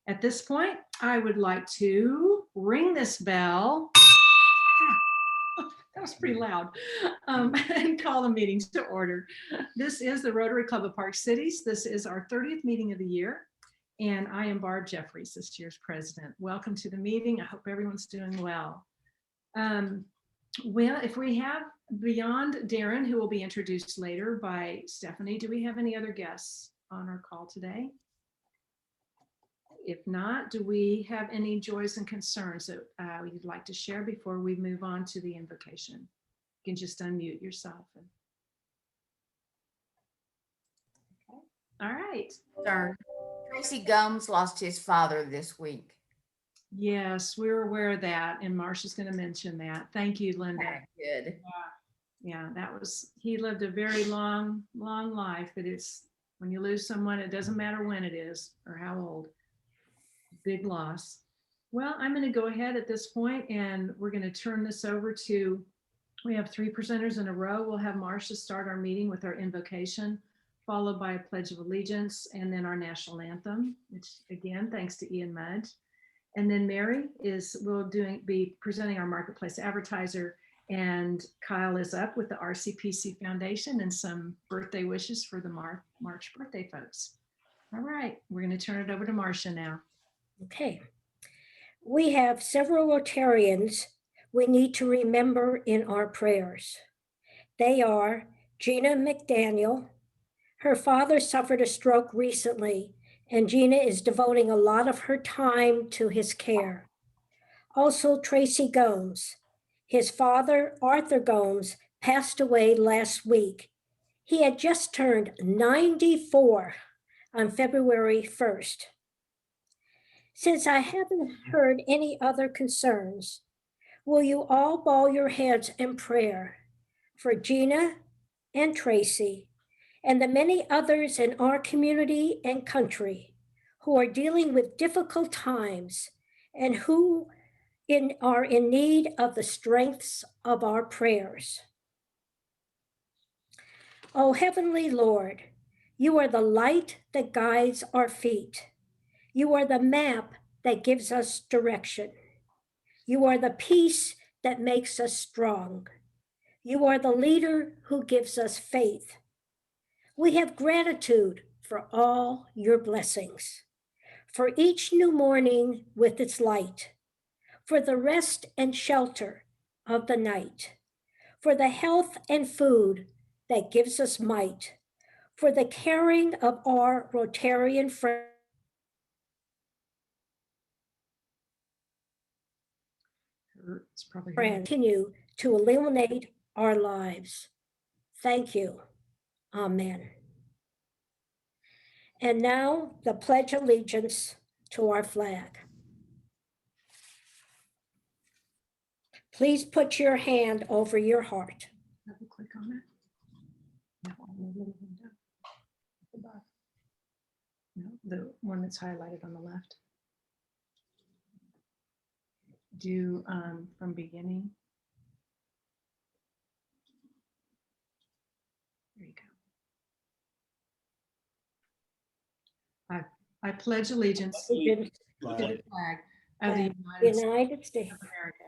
At this point, I would like to ring this bell. That was pretty loud. And call the meeting to order. This is the Rotary Club of Park Cities. This is our 30th meeting of the year. And I am Barb Jeffries, this year's president. Welcome to the meeting. I hope everyone's doing well. Well, if we have beyond Daron, who will be introduced later by Stephanie, do we have any other guests on our call today? If not, do we have any joys and concerns that you'd like to share before we move on to the invocation? You can just unmute yourself. Okay. All right. Tracy Gomes lost his father this week. Yes, we're aware of that, and Marcia's going to mention that. Thank you, Linda. Good. Yeah, he lived a very long life. That it's when you lose someone, it doesn't matter when it is or how old. Big loss. Well, I'm going to go ahead at this point, and we're going to turn this over to, we have 3 presenters in a row. We'll have Marcia start our meeting with our invocation, followed by a pledge of allegiance, and then our national anthem, which again, thanks to Ian Mudge. And then Mary will be presenting our marketplace advertiser, and Kyle is up with the RCPC Foundation and some birthday wishes for the March birthday folks. All right, we're going to turn it over to Marcia now. Okay. We have several Rotarians we need to remember in our prayers. They are Gina McDaniel. Her father suffered a stroke recently, and Gina is devoting a lot of her time to his care. Also, Tracy Gomes. His father, Arthur Gomes, passed away last week. He had just turned 94 on February 1st. Since I haven't heard any other concerns, will you all bow your heads in prayer for Gina and Tracy and the many others in our community and country who are dealing with difficult times and who are in need of the strengths of our prayers? Oh, Heavenly Lord, you are the light that guides our feet. You are the map that gives us direction. You are the peace that makes us strong. You are the leader who gives us faith. We have gratitude for all your blessings, for each new morning with its light, for the rest and shelter of the night, for the health and food that gives us might, for the caring of our Rotarian friends. Continue to illuminate our lives. Thank you. Amen. And now the Pledge of Allegiance to our flag. Please put your hand over your heart. Double click on it. No, the one that's highlighted on the left. Do from beginning. There you go. I pledge allegiance to the flag of the United States of America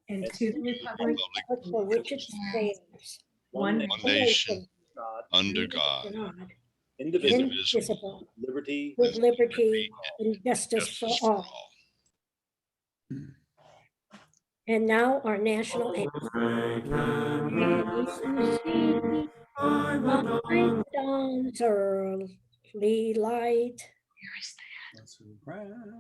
and to the republic for which it stands, one nation, under God, indivisible, with liberty and justice for all. And now our national anthem. Dawn's early light. Where is that?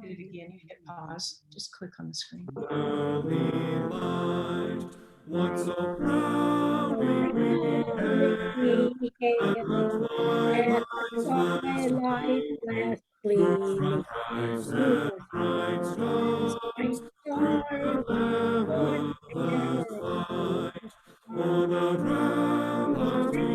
Do it again. You hit pause. Just click on the screen. Early light, what so proudly we hailed, and the twilight last gleaming, bright stars, through the landless light, o'er the ramparts we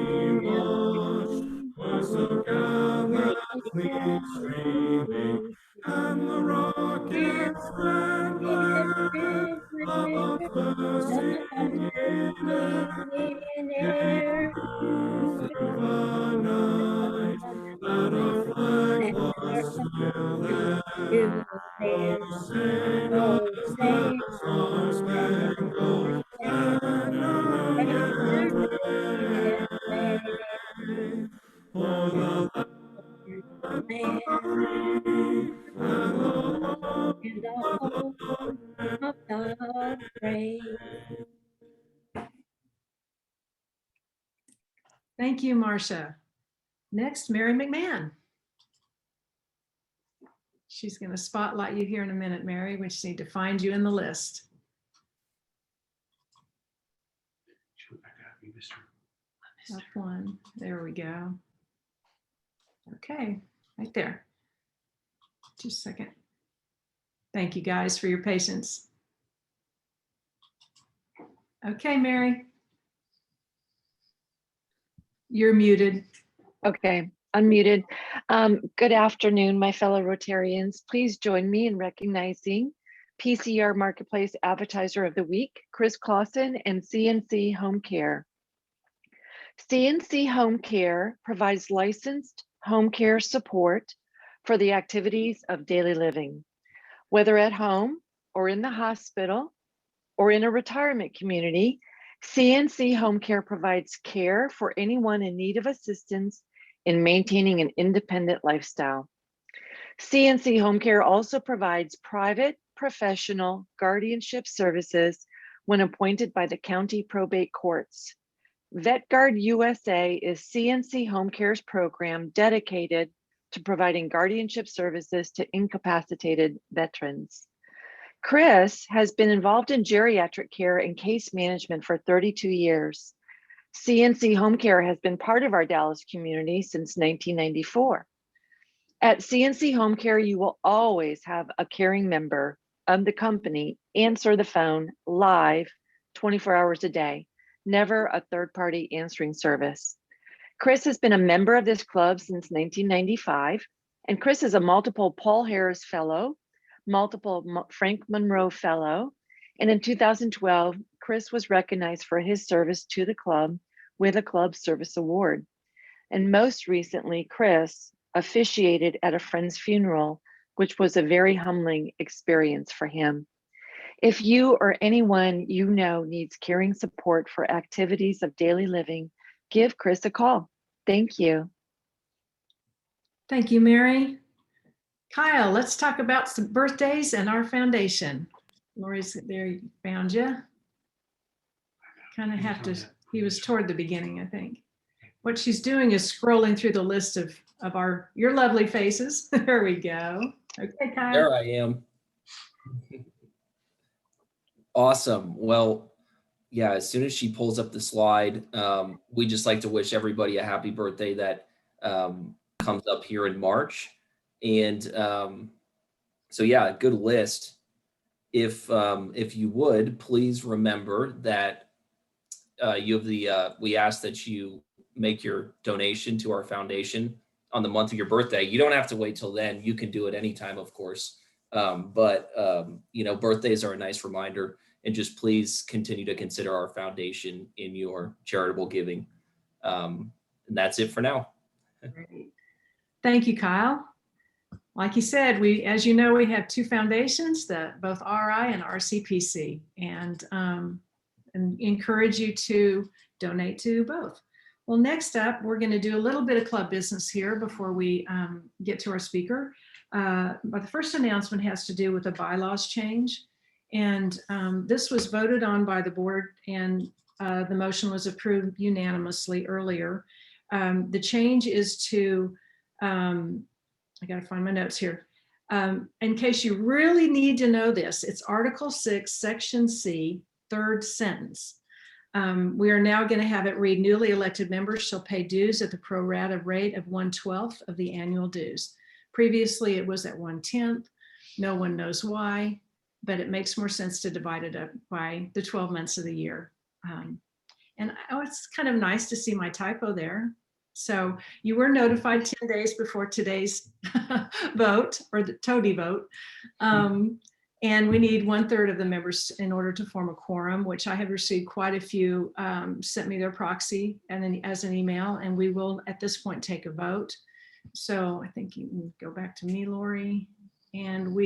watched, was the gathered fleet streaming, and the rocket's red glare above bursting in air. Through the night, that our flag was still there. to thee. Oh, say, Star-Spangled Banner, for the land and the and the home of the brave. Thank you, Marcia. Next, Mary McMahon. She's going to spotlight you here in a minute, Mary. We just need to find you in the list. Up one. There we go. Okay, right there. Just a second. Thank you guys for your patience. Okay, Mary. You're muted. Okay, unmuted. Good afternoon, my fellow Rotarians. Please join me in recognizing PCR Marketplace Advertiser of the Week, Chris Clausen and CNC Home Care. CNC Home Care provides licensed home care support for the activities of daily living, whether at home or in the hospital or in a retirement community. CNC Home Care provides care for anyone in need of assistance in maintaining an independent lifestyle. CNC Home Care also provides private professional guardianship services when appointed by the county probate courts. VetGuard USA is CNC Home Care's program dedicated to providing guardianship services to incapacitated veterans. Chris has been involved in geriatric care and case management for 32 years. CNC Home Care has been part of our Dallas community since 1994. At CNC Home Care, you will always have a caring member of the company answer the phone live 24 hours a day, never a third-party answering service. Chris has been a member of this club since 1995, and Chris is a multiple Paul Harris Fellow, multiple Frank Monroe Fellow, and in 2012, Chris was recognized for his service to the club with a Club Service Award. And most recently, Chris officiated at a friend's funeral, which was a very humbling experience for him. If you or anyone you know needs caring support for activities of daily living, give Chris a call. Thank you. Thank you, Mary. Kyle, let's talk about some birthdays and our foundation. Lori's there, you found you. Kind of have to, he was toward the beginning, I think. What she's doing is scrolling through the list of your lovely faces. There we go. Okay, Kyle. There I am. Awesome. Well, yeah, as soon as she pulls up the slide, we just like to wish everybody a happy birthday that comes up here in March. And so, yeah, good list. If you would, please remember that you have we ask that you make your donation to our foundation on the month of your birthday. You don't have to wait till then. You can do it anytime, of course. But birthdays are a nice reminder, and just please continue to consider our foundation in your charitable giving. And that's it for now. Great. Thank you, Kyle. Like you said, as you know, we have two foundations, both RI and RCPC, and encourage you to donate to both. Well, next up, we're going to do a little bit of club business here before we get to our speaker. But the first announcement has to do with a bylaws change. And this was voted on by the board, and the motion was approved unanimously earlier. The change is to, I got to find my notes here. In case you really need to know this, it's Article 6, Section C, third sentence. We are now going to have it read, newly elected members shall pay dues at the pro rata rate of 1/12 of the annual dues. Previously, it was at 1/10. No one knows why, but it makes more sense to divide it up by the 12 months of the year. It's kind of nice to see my typo there. So you were notified 10 days before today's vote, or the TODY vote. And we need 1/3 of the members in order to form a quorum, which I have received quite a few sent me their proxy and then as an email, and we will at this point take a vote. So I think you can go back to me, Lori. And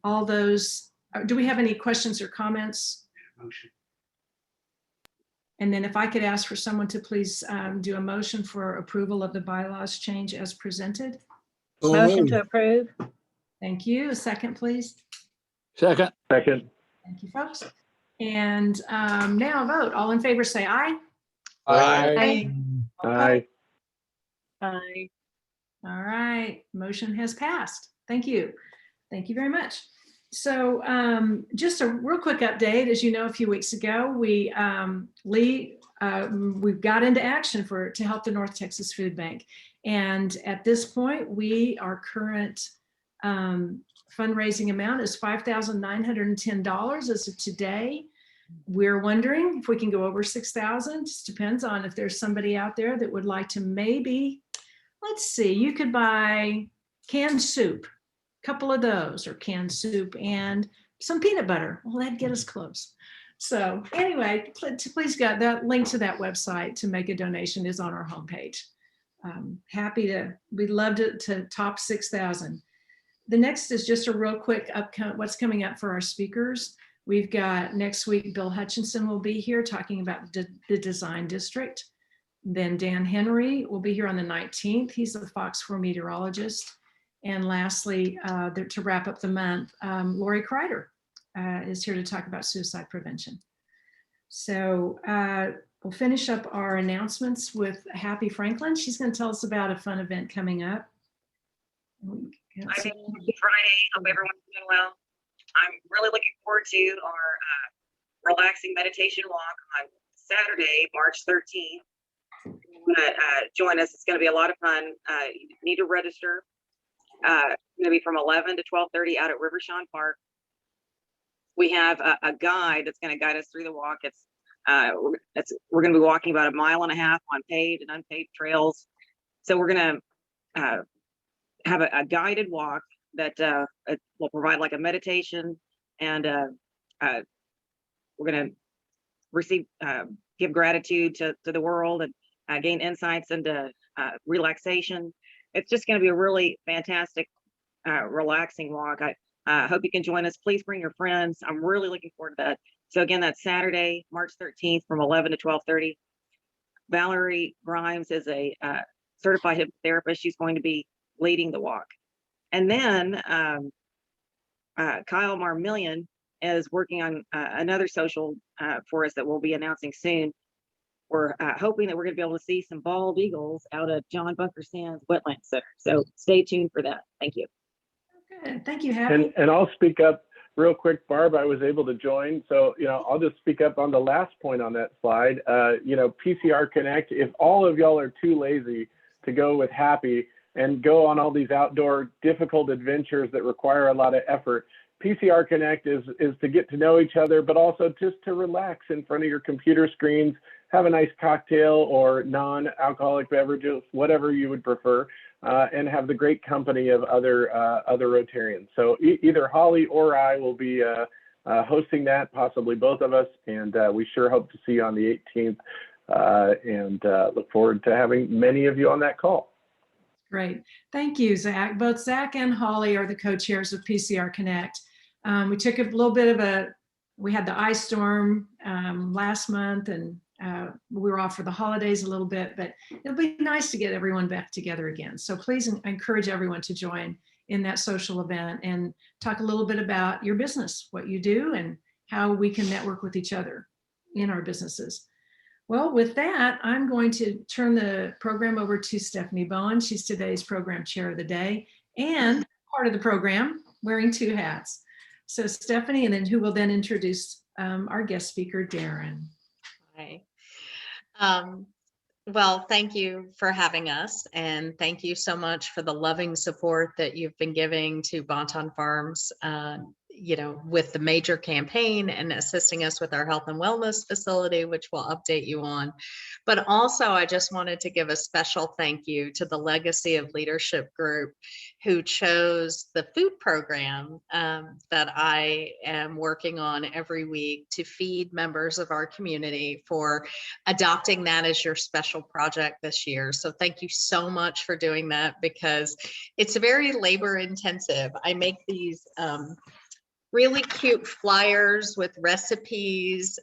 all those, do we have any questions or comments? Motion. And then if I could ask for someone to please do a motion for approval of the bylaws change as presented. Motion to approve. Thank you. A second, please. Second. Thank you, folks. And now a vote. All in favor, say aye. Aye. Aye. Aye. All right, motion has passed. Thank you. Thank you very much. So just a real quick update. As you know, a few weeks ago, we got into action to help the North Texas Food Bank. And at this point, our current fundraising amount is $5,910 as of today. We're wondering if we can go over 6,000. Just depends on if there's somebody out there that would like to maybe, let's see, you could buy canned soup, a couple of those, or canned soup and some peanut butter. Well, that'd get us close. So anyway, please go, that link to that website to make a donation is on our homepage. We'd love to top 6,000. The next is just a real quick what's coming up for our speakers. We've got next week, Bill Hutchinson will be here talking about the design district. Then Dan Henry will be here on the 19th. He's a Fox 4 meteorologist. And lastly, to wrap up the month, Lori Kreider is here to talk about suicide prevention. So we'll finish up our announcements with Happy Franklin. She's going to tell us about a fun event coming up. Happy Friday. Hope everyone's doing well. I'm really looking forward to our relaxing meditation walk on Saturday, March 13th. Join us. It's going to be a lot of fun. You need to register. It's going to be from 11 to 12:30 out at Rivershawn Park. We have a guide that's going to guide us through the walk. We're going to be walking about 1.5 miles on paved and unpaved trails. So we're going to have a guided walk that will provide like a meditation, and we're going to give gratitude to the world and gain insights into relaxation. It's just going to be a really fantastic, relaxing walk. I hope you can join us. Please bring your friends. I'm really looking forward to that. So again, that's Saturday, March 13th from 11 to 12:30. Valerie Grimes is a certified hypnotherapist. She's going to be leading the walk. And then Kyle Marmillion is working on another social for us that we'll be announcing soon. We're hoping that we're going to be able to see some bald eagles out at John Bunker Sands Wetland Center. So stay tuned for that. Thank you. Good. Thank you, Happy. And I'll speak up real quick, Barb. I was able to join. So, I'll just speak up on the last point on that slide. PCR Connect, if all of y'all are too lazy to go with Happy and go on all these outdoor difficult adventures that require a lot of effort, PCR Connect is to get to know each other, but also just to relax in front of your computer screens, have a nice cocktail or non-alcoholic beverages, whatever you would prefer, and have the great company of other Rotarians. So either Holly or I will be hosting that, possibly both of us, and we sure hope to see you on the 18th, and look forward to having many of you on that call. Great. Thank you, Zach. Both Zach and Holly are the co-chairs of PCR Connect. We took a little bit of we had the ice storm last month, and we were off for the holidays a little bit, but it'll be nice to get everyone back together again. So please encourage everyone to join in that social event and talk a little bit about your business, what you do, and how we can network with each other in our businesses. Well, with that, I'm going to turn the program over to Stephanie Bohan. She's today's program chair of the day and part of the program, wearing 2 hats. So Stephanie, and then who will then introduce our guest speaker, Daron. Hi. Well, thank you for having us, and thank you so much for the loving support that you've been giving to Bonton Farms. with the major campaign and assisting us with our health and wellness facility, which we'll update you on. But also, I just wanted to give a special thank you to the Legacy of Leadership group who chose the food program that I am working on every week to feed members of our community, for adopting that as your special project this year. So thank you so much for doing that, because it's very labor intensive. I make these really cute flyers with recipes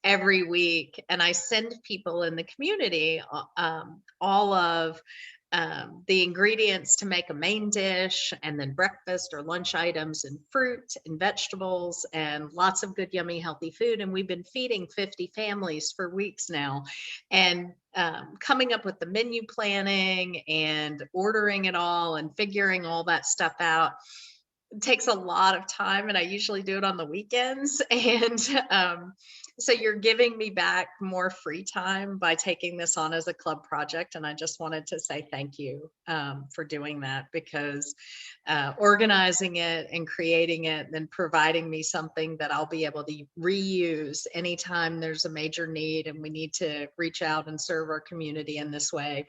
every week, and I send people in the community all of the ingredients to make a main dish, and then breakfast or lunch items, and fruit and vegetables, and lots of good, yummy, healthy food. And we've been feeding 50 families for weeks now, and coming up with the menu planning and ordering it all and figuring all that stuff out. It takes a lot of time, and I usually do it on the weekends. And so you're giving me back more free time by taking this on as a club project. And I just wanted to say thank you for doing that, because organizing it and creating it and then providing me something that I'll be able to reuse anytime there's a major need and we need to reach out and serve our community in this way.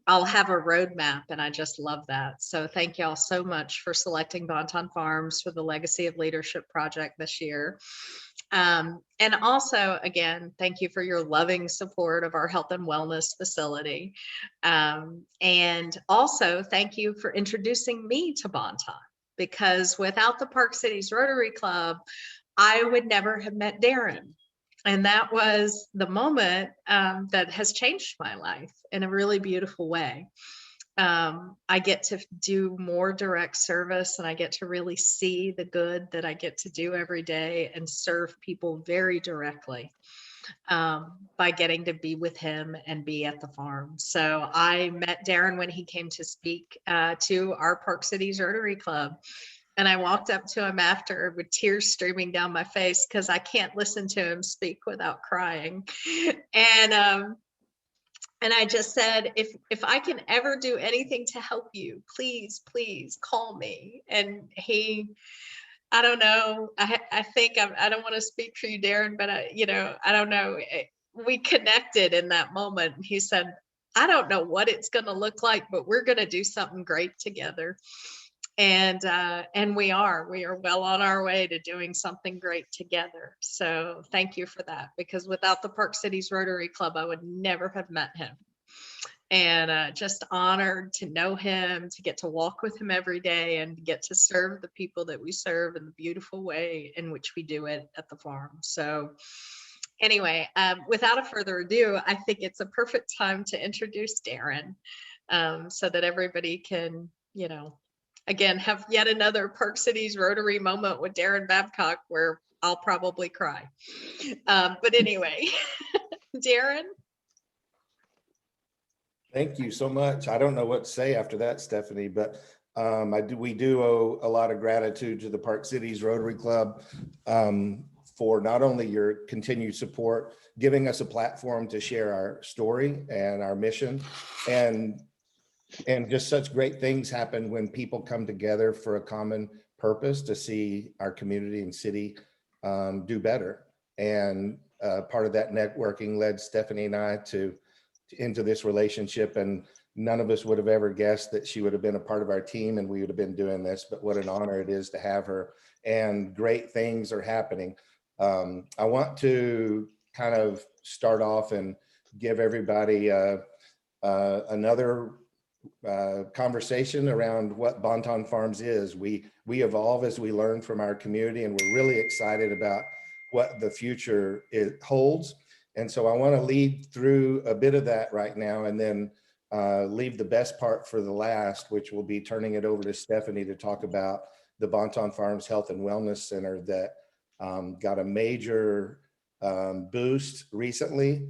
I'll have a roadmap, and I just love that. So thank y'all so much for selecting Bonton Farms for the Legacy of Leadership project this year. And also, again, thank you for your loving support of our health and wellness facility. And also thank you for introducing me to Bonton, because without the Park Cities Rotary Club, I would never have met Daron. And that was the moment that has changed my life in a really beautiful way. I get to do more direct service, and I get to really see the good that I get to do every day and serve people very directly by getting to be with him and be at the farm. So I met Daron when he came to speak to our Park Cities Rotary Club. And I walked up to him after with tears streaming down my face, because I can't listen to him speak without crying. And I just said, if I can ever do anything to help you, please, please call me. And he, I don't know, I think I don't want to speak for you, Daron, but I don't know. We connected in that moment. He said, I don't know what it's going to look like, but we're going to do something great together. And we are well on our way to doing something great together. So thank you for that, because without the Park Cities Rotary Club, I would never have met him. And just honored to know him, to get to walk with him every day, and to get to serve the people that we serve in the beautiful way in which we do it at the farm. So anyway, without a further ado, I think it's a perfect time to introduce Daron, so that everybody can, again, have yet another Park Cities Rotary moment with Daron Babcock, where I'll probably cry. But anyway, Daron. Thank you so much. I don't know what to say after that, Stephanie, but we do owe a lot of gratitude to the Park Cities Rotary Club for not only your continued support, giving us a platform to share our story and our mission, and just such great things happen when people come together for a common purpose to see our community and city do better. And part of that networking led Stephanie and I into this relationship, and none of us would have ever guessed that she would have been a part of our team and we would have been doing this, but what an honor it is to have her, and great things are happening. I want to kind of start off and give everybody another conversation around what Bonton Farms is. We evolve as we learn from our community, and we're really excited about what the future holds. And so I want to lead through a bit of that right now, and then leave the best part for the last, which will be turning it over to Stephanie to talk about the Bonton Farms Health and Wellness Center that got a major boost recently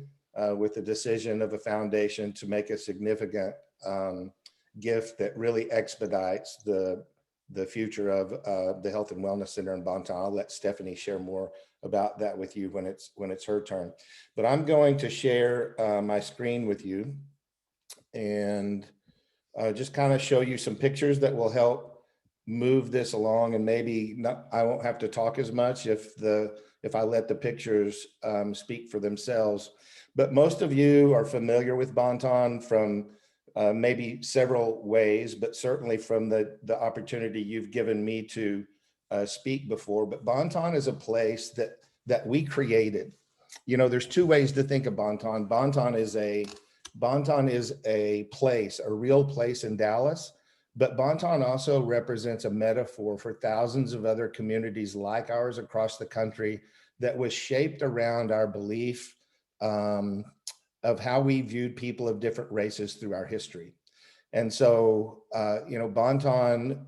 with the decision of a foundation to make a significant gift that really expedites the future of the Health and Wellness Center in Bonton. I'll let Stephanie share more about that with you when it's her turn. But I'm going to share my screen with you and just kind of show you some pictures that will help move this along, and maybe not, I won't have to talk as much if I let the pictures speak for themselves. But most of you are familiar with Bonton from maybe several ways, but certainly from the opportunity you've given me to speak before. But Bonton is a place that we created. You know, there's two ways to think of Bonton. Bonton is a place, a real place in Dallas, but Bonton also represents a metaphor for thousands of other communities like ours across the country that was shaped around our belief of how we viewed people of different races through our history. And so, you know, Bonton,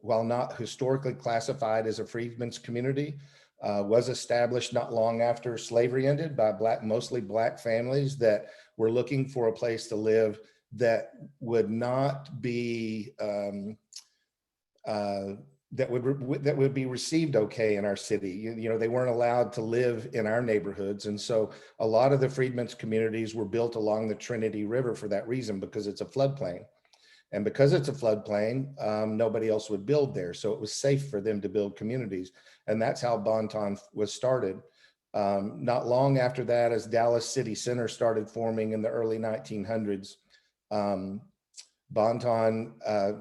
while not historically classified as a freedmen's community, was established not long after slavery ended by mostly Black families that were looking for a place to live that would not be, that would be received okay in our city. You know, they weren't allowed to live in our neighborhoods. And so a lot of the freedmen's communities were built along the Trinity River for that reason, because it's a floodplain. And because it's a floodplain, nobody else would build there. So it was safe for them to build communities. And that's how Bonton was started. Not long after that, as Dallas City Center started forming in the early 1900s, Bonton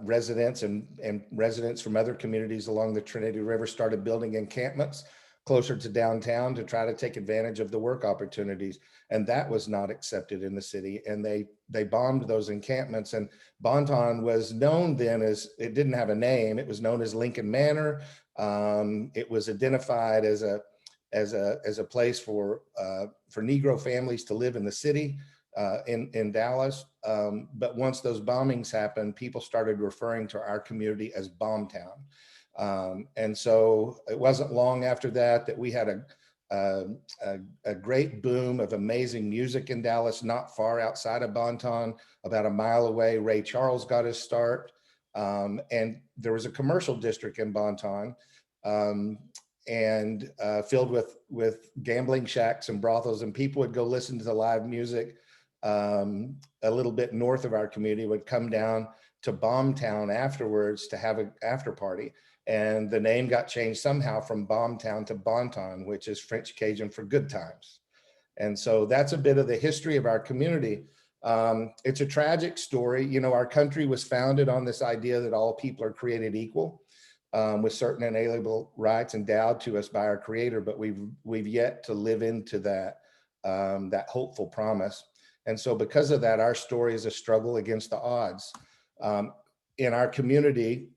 residents and residents from other communities along the Trinity River started building encampments closer to downtown to try to take advantage of the work opportunities. And that was not accepted in the city. And they bombed those encampments. And Bonton was known then as, it didn't have a name, it was known as Lincoln Manor. It was identified as a place for Negro families to live in the city in Dallas. But once those bombings happened, people started referring to our community as Bombtown. And so it wasn't long after that we had a great boom of amazing music in Dallas, not far outside of Bonton, about a mile away. Ray Charles got his start. And there was a commercial district in Bonton and filled with gambling shacks and brothels, and people would go listen to the live music. A little bit north of our community would come down to Bombtown afterwards to have an after party. And the name got changed somehow from Bombtown to Bonton, which is French Cajun for good times. And so that's a bit of the history of our community. It's a tragic story. You know, our country was founded on this idea that all people are created equal, with certain inalienable rights endowed to us by our Creator, but we've yet to live into that hopeful promise. And so because of that, our story is a struggle against the odds. In our community,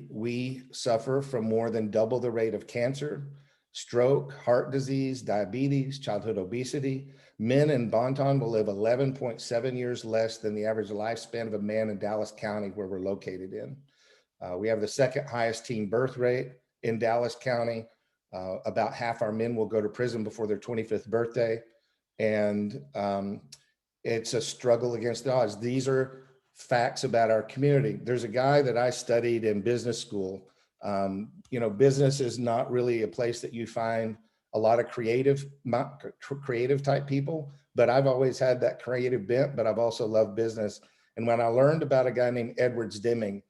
we suffer from more than double the rate of cancer, stroke, heart disease, diabetes, childhood obesity. Men in Bonton will live 11.7 years less than the average lifespan of a man in Dallas County, where we're located in. We have the second highest teen birth rate in Dallas County. About half our men will go to prison before their 25th birthday. And it's a struggle against the odds. These are facts about our community. There's a guy that I studied in business school. You know, business is not really a place that you find a lot of creative type people, but I've always had that creative bent, but I've also loved business. And when I learned about a guy named Edwards Deming,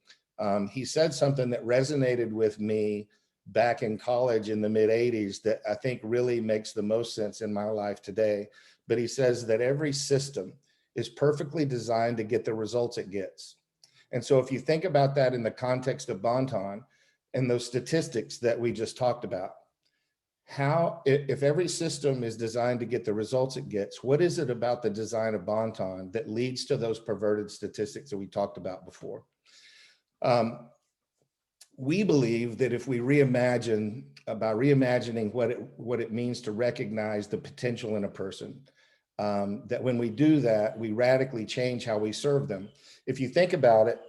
he said something that resonated with me back in college in the mid 80s that I think really makes the most sense in my life today. But he says that every system is perfectly designed to get the results it gets. And so if you think about that in the context of Bonton and those statistics that we just talked about, if every system is designed to get the results it gets, what is it about the design of Bonton that leads to those perverted statistics that we talked about before? We believe that if we reimagining what it means to recognize the potential in a person, that when we do that, we radically change how we serve them. If you think about it,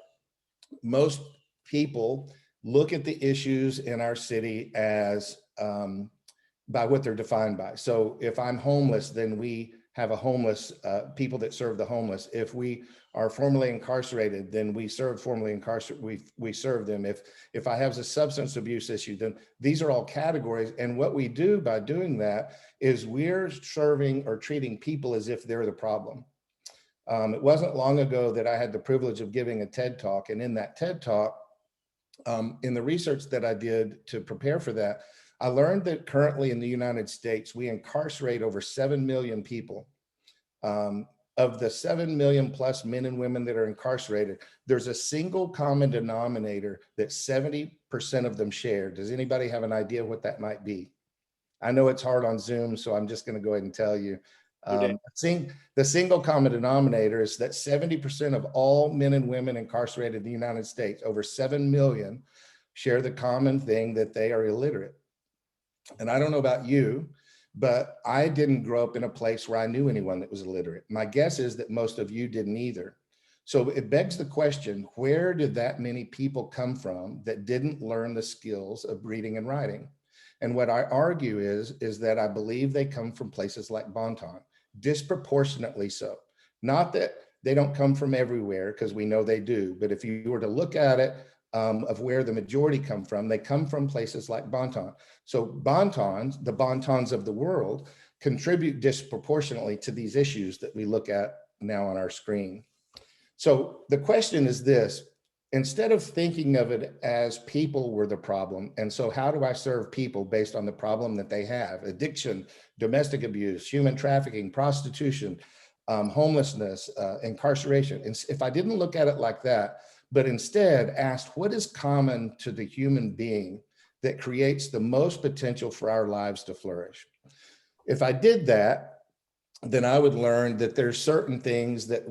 most people look at the issues in our city as by what they're defined by. So if I'm homeless, then we have a homeless, people that serve the homeless. If we are formerly incarcerated, then we serve formerly incarcerated, we serve them. If I have a substance abuse issue, then these are all categories. And what we do by doing that is we're serving or treating people as if they're the problem. It wasn't long ago that I had the privilege of giving a TED Talk, and in that TED Talk, in the research that I did to prepare for that, I learned that currently in the United States, we incarcerate over 7 million people. Of the 7 million plus men and women that are incarcerated, there's a single common denominator that 70% of them share. Does anybody have an idea what that might be? I know it's hard on Zoom, so I'm just going to go ahead and tell you. The single common denominator is that 70% of all men and women incarcerated in the United States, over 7 million, share the common thing that they are illiterate. And I don't know about you, but I didn't grow up in a place where I knew anyone that was illiterate. My guess is that most of you didn't either. So it begs the question, where did that many people come from that didn't learn the skills of reading and writing? And what I argue is that I believe they come from places like Bonton, disproportionately so. Not that they don't come from everywhere, because we know they do, but if you were to look at it of where the majority come from, they come from places like Bonton. So Bontons, the Bontons of the world, contribute disproportionately to these issues that we look at now on our screen. So the question is this: instead of thinking of it as people were the problem, and so how do I serve people based on the problem that they have? Addiction, domestic abuse, human trafficking, prostitution, homelessness, incarceration. And if I didn't look at it like that, but instead asked what is common to the human being that creates the most potential for our lives to flourish. If I did that, then I would learn that there's certain things that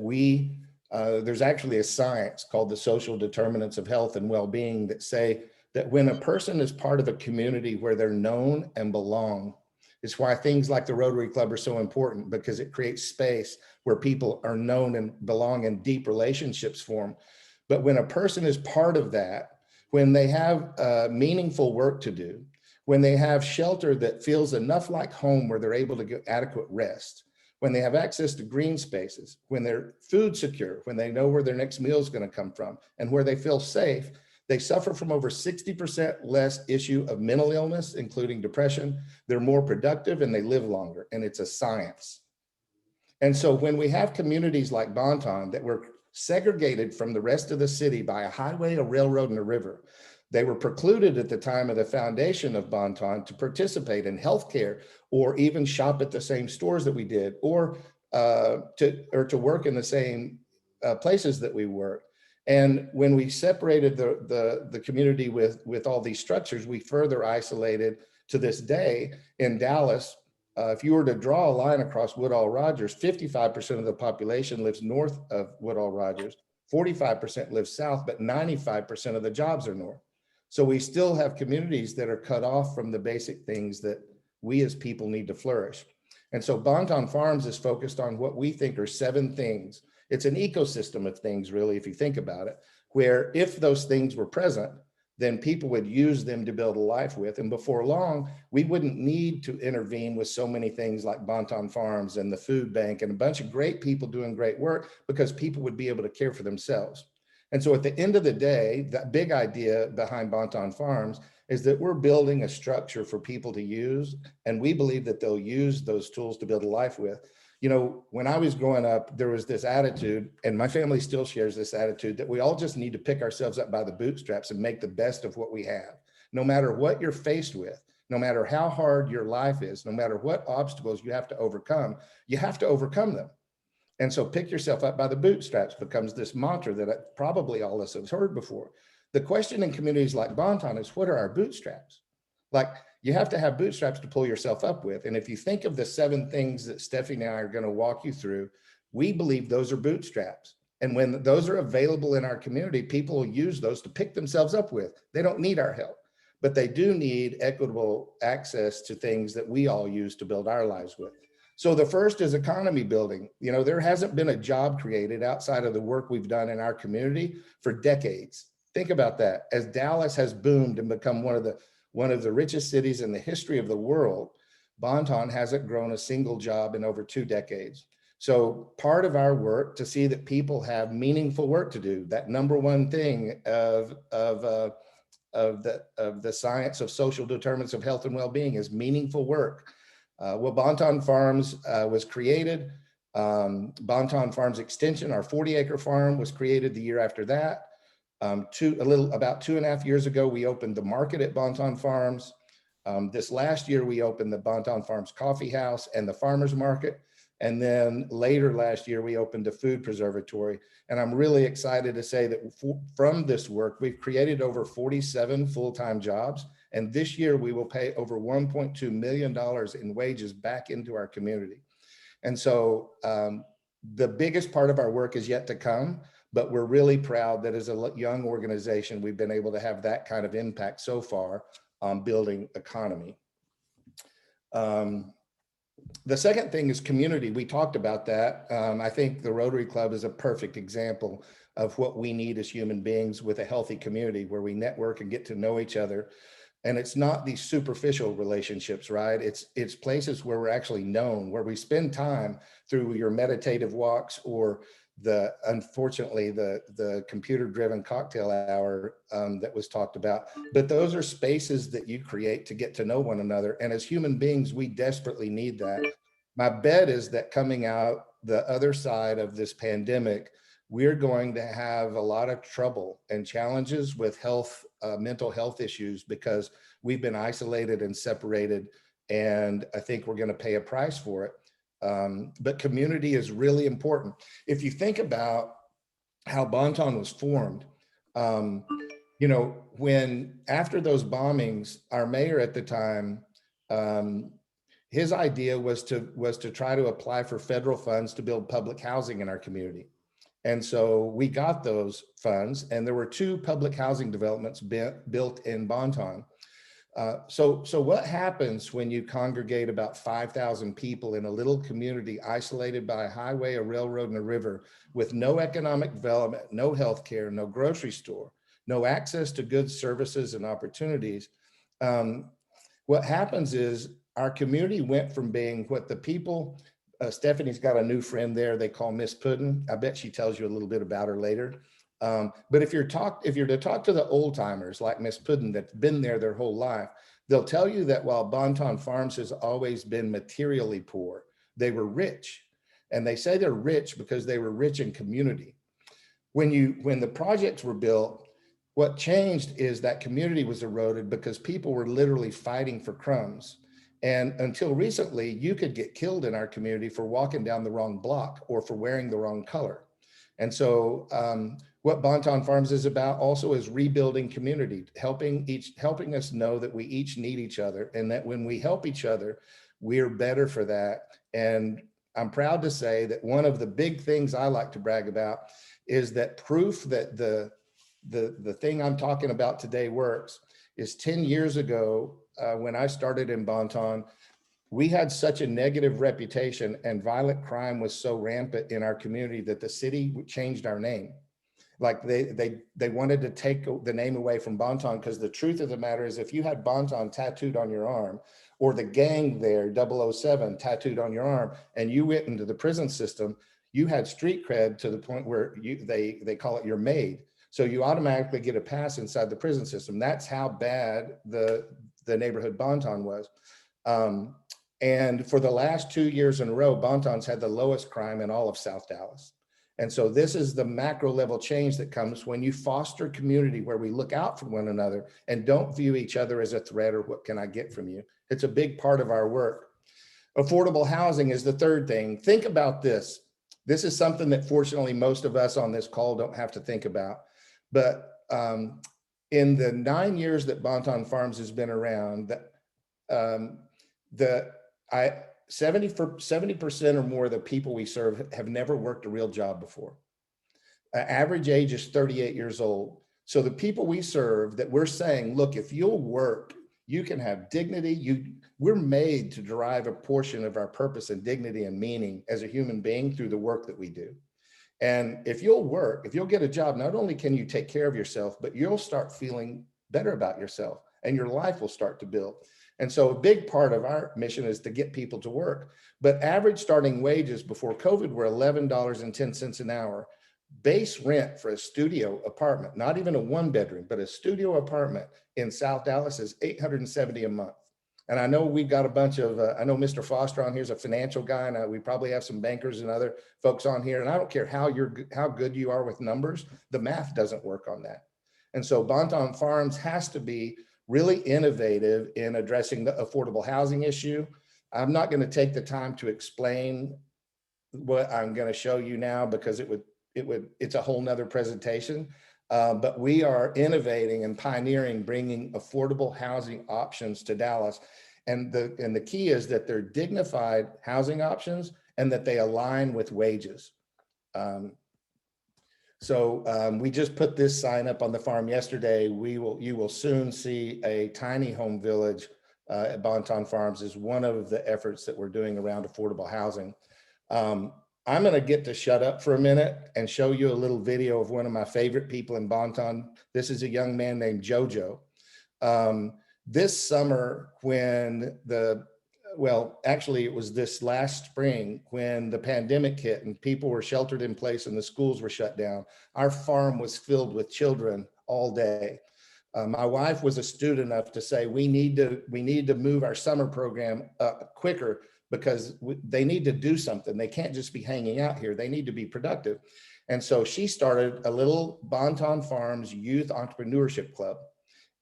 there's actually a science called the social determinants of health and well-being that say that when a person is part of a community where they're known and belong, it's why things like the Rotary Club are so important, because it creates space where people are known and belong and deep relationships form. But when a person is part of that, when they have meaningful work to do, when they have shelter that feels enough like home where they're able to get adequate rest, when they have access to green spaces, when they're food secure, when they know where their next meal is going to come from, and where they feel safe, they suffer from over 60% less issue of mental illness, including depression. They're more productive and they live longer, and it's a science. And so when we have communities like Bonton that were segregated from the rest of the city by a highway, a railroad, and a river, they were precluded at the time of the foundation of Bonton to participate in healthcare or even shop at the same stores that we did, or to work in the same places that we worked. And when we separated the community with all these structures, we further isolated to this day in Dallas. If you were to draw a line across Woodall Rogers, 55% of the population lives north of Woodall Rogers, 45% lives south, but 95% of the jobs are north. So we still have communities that are cut off from the basic things that we as people need to flourish. And so Bonton Farms is focused on what we think are 7 things. It's an ecosystem of things, really, if you think about it, where if those things were present, then people would use them to build a life with. And before long, we wouldn't need to intervene with so many things like Bonton Farms and the food bank and a bunch of great people doing great work, because people would be able to care for themselves. And so at the end of the day, that big idea behind Bonton Farms is that we're building a structure for people to use. And we believe that they'll use those tools to build a life with. You know, when I was growing up, there was this attitude, and my family still shares this attitude, that we all just need to pick ourselves up by the bootstraps and make the best of what we have. No matter what you're faced with, no matter how hard your life is, no matter what obstacles you have to overcome them. And so pick yourself up by the bootstraps becomes this mantra that probably all of us have heard before. The question in communities like Bonton is, what are our bootstraps? Like, you have to have bootstraps to pull yourself up with. And if you think of the 7 things that Stephanie and I are going to walk you through, we believe those are bootstraps. And when those are available in our community, people will use those to pick themselves up with. They don't need our help, but they do need equitable access to things that we all use to build our lives with. So the first is economy building. You know, there hasn't been a job created outside of the work we've done in our community for decades. Think about that. As Dallas has boomed and become one of the richest cities in the history of the world, Bonton hasn't grown a single job in over 2 decades. So part of our work to see that people have meaningful work to do, that number one thing of the science of social determinants of health and well-being, is meaningful work. Well, Bonton Farms was created Bonton Farms Extension, our 40-acre farm, was created the year after that. About 2.5 years ago, we opened the market at Bonton Farms. This last year, we opened the Bonton Farms Coffee House and the Farmers Market. And then later last year, we opened a food preservatory. And I'm really excited to say that from this work, we've created over 47 full-time jobs. And this year, we will pay over $1.2 million in wages back into our community. And so the biggest part of our work is yet to come, but we're really proud that as a young organization, we've been able to have that kind of impact so far on building economy. The second thing is community. We talked about that. I think the Rotary Club is a perfect example of what we need as human beings with a healthy community where we network and get to know each other. And it's not these superficial relationships, right? It's places where we're actually known, where we spend time through your meditative walks or unfortunately the computer-driven cocktail hour that was talked about. But those are spaces that you create to get to know one another. And as human beings, we desperately need that. My bet is that coming out the other side of this pandemic, we're going to have a lot of trouble and challenges with health, mental health issues because we've been isolated and separated. And I think we're going to pay a price for it. But community is really important. If you think about how Bonton was formed, you know, when after those bombings, our mayor at the time, his idea was to try to apply for federal funds to build public housing in our community. And so we got those funds, and there were 2 public housing developments built in Bonton. So what happens when you congregate about 5,000 people in a little community isolated by a highway, a railroad, and a river with no economic development, no healthcare, no grocery store, no access to goods, services, and opportunities? What happens is our community went from being what the people, Stephanie's got a new friend there they call Miss Puddin'. I bet she tells you a little bit about her later. But if you're to talk to the old timers like Miss Puddin' that's been there their whole life, they'll tell you that while Bonton Farms has always been materially poor, they were rich. And they say they're rich because they were rich in community. When the projects were built, what changed is that community was eroded because people were literally fighting for crumbs. And until recently, you could get killed in our community for walking down the wrong block or for wearing the wrong color. And so what Bonton Farms is about also is rebuilding community, helping us know that we each need each other, and that when we help each other, we're better for that. And I'm proud to say that one of the big things I like to brag about is that proof that the thing I'm talking about today works is 10 years ago, when I started in Bonton, we had such a negative reputation and violent crime was so rampant in our community that the city changed our name. Like they wanted to take the name away from Bonton, because the truth of the matter is if you had Bonton tattooed on your arm, or the gang there, 007 tattooed on your arm, and you went into the prison system, you had street cred to the point where they call it your maid. So you automatically get a pass inside the prison system. That's how bad the neighborhood Bonton was. And for the last 2 years in a row, Bonton's had the lowest crime in all of South Dallas. And so this is the macro level change that comes when you foster community where we look out for one another and don't view each other as a threat or what can I get from you. It's a big part of our work. Affordable housing is the third thing. Think about this. This is something that fortunately most of us on this call don't have to think about. But in the 9 years that Bonton Farms has been around, 70% or more of the people we serve have never worked a real job before. Average age is 38 years old. So the people we serve that we're saying, look, if you'll work, you can have dignity. We're made to derive a portion of our purpose and dignity and meaning as a human being through the work that we do. And if you'll work, if you'll get a job, not only can you take care of yourself, but you'll start feeling better about yourself and your life will start to build. And so a big part of our mission is to get people to work. But average starting wages before COVID were $11.10 an hour. Base rent for a studio apartment, not even a 1-bedroom, but a studio apartment in South Dallas is $870 a month. And I know we've got a bunch of, I know Mr. Foster on here is a financial guy, and we probably have some bankers and other folks on here. And I don't care how good you are with numbers, the math doesn't work on that. And so Bonton Farms has to be really innovative in addressing the affordable housing issue. I'm not going to take the time to explain what I'm going to show you now because it's a whole nother presentation. But we are innovating and pioneering bringing affordable housing options to Dallas. And the key is that they're dignified housing options and that they align with wages. We just put this sign up on the farm yesterday. You will soon see a tiny home village at Bonton Farms is one of the efforts that we're doing around affordable housing. I'm going to get to shut up for a minute and show you a little video of one of my favorite people in Bonton. This is a young man named Jojo. This summer when actually it was this last spring when the pandemic hit and people were sheltered in place and the schools were shut down, our farm was filled with children all day. My wife was astute enough to say, we need to move our summer program up quicker because they need to do something. They can't just be hanging out here. They need to be productive. And so she started a little Bonton Farms Youth Entrepreneurship Club.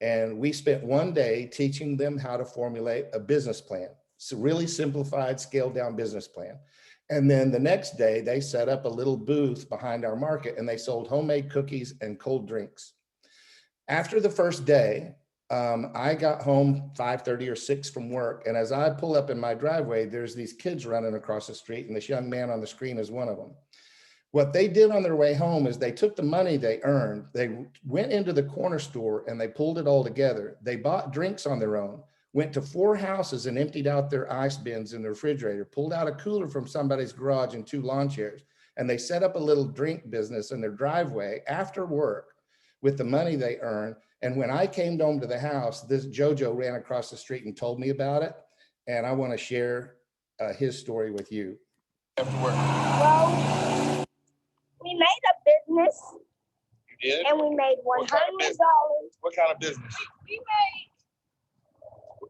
And we spent one day teaching them how to formulate a business plan. It's a really simplified, scaled down business plan. And then the next day they set up a little booth behind our market and they sold homemade cookies and cold drinks. After the first day, I got home 5:30 or 6 from work. And as I pull up in my driveway, there's these kids running across the street and this young man on the screen is one of them. What they did on their way home is they took the money they earned, they went into the corner store and they pulled it all together. They bought drinks on their own, went to 4 houses and emptied out their ice bins in the refrigerator, pulled out a cooler from somebody's garage and 2 lawn chairs. And they set up a little drink business in their driveway after work with the money they earned. And when I came home to the house, this Jojo ran across the street and told me about it. And I want to share his story with you. After work. Well, we made a business. You did? And we made $100. What kind of business? We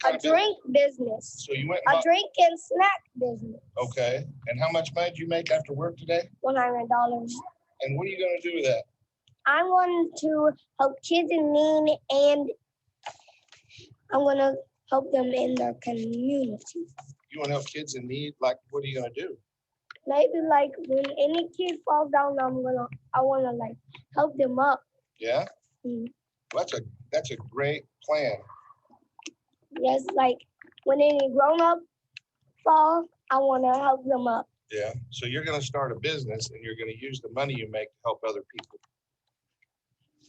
made a drink business. So you went a drink and snack business. Okay. And how much money did you make after work today? $100. And what are you going to do with that? I want to help kids in need, and I'm going to help them in their community. You want to help kids in need? Like, what are you going to do? Maybe like when any kid falls down, I want to like help them up. Yeah. Mm-hmm. Well, that's a great plan. Yes, like when any grown up fall, I want to help them up. Yeah. So you're going to start a business and you're going to use the money you make to help other people.